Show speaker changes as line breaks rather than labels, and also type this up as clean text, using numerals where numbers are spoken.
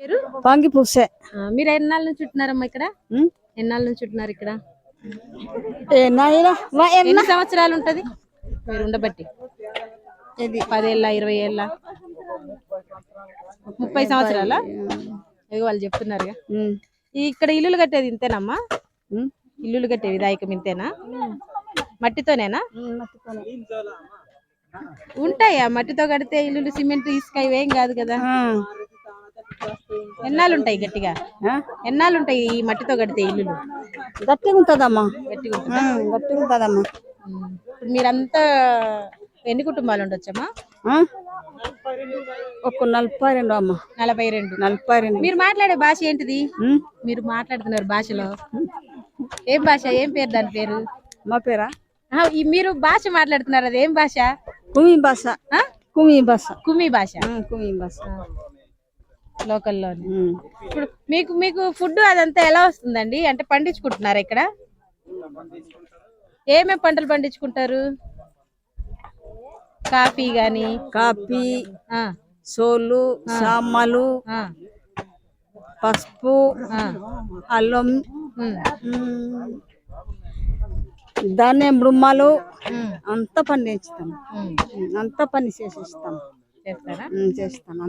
మీరు
పంగి పూసే.
మీరు ఎన్నాళ్ళ నుంచి ఉంటున్నారమ్మా ఇక్కడ? ఎన్నాళ్ళ నుంచి ఉంటున్నారు ఇక్కడ? ఎన్ని సంవత్సరాలు ఉంటది మీరు ఉండబట్టి? 10 ఏళ్ళ, 20 ఏళ్ళ, 30 సంవత్సరాల? ఇక వాళ్ళు చెప్తున్నారుగా. ఇక్కడ ఇల్లులు కట్టేది ఇంతేనమ్మా? ఇల్లులు కట్టే విధాయకం ఇంతేనా? మట్టితోనేనా? ఉంటాయా మట్టితో కడితే ఇల్లులు? సిమెంట్ ఇసుక ఇవేం కాదు కదా. ఎన్నాళ్ళు ఉంటాయి గట్టిగా? ఎన్నాళ్ళు ఉంటాయి ఈ మట్టితో కడితే ఇల్లులు?
గట్టిగా ఉంటదమ్మా.
గట్టిగా
ఉంటదమ్మా.
మీరంతా ఎన్ని కుటుంబాలు ఉండొచ్చమ్మా?
ఒక 42 అమ్మా.
42. మీరు మాట్లాడే భాష ఏంటిది? మీరు మాట్లాడుతున్నారు భాషలో ఏం భాష? ఏం పేరు దాని పేరు?
మా పేరా?
మీరు భాష మాట్లాడుతున్నారు, అది ఏం భాష?
కుమి భాష. కుమి భాష.
కుమి భాష.
కుమి భాష
లోకల్లో. ఇప్పుడు మీకు ఫుడ్ అదంతా ఎలా వస్తుందండి? అంటే పండించుకుంటున్నారా ఇక్కడ? ఏమేమి పంటలు పండించుకుంటారు? కాఫీ గాని?
కాఫీ, సోలు, సామలు, పసుపు, అల్లం, ధాన్యం, బృమ్మలు అంతా పండించుతాం. అంతా పని చేసిస్తాం.
చేస్తారా?
చేస్తాం.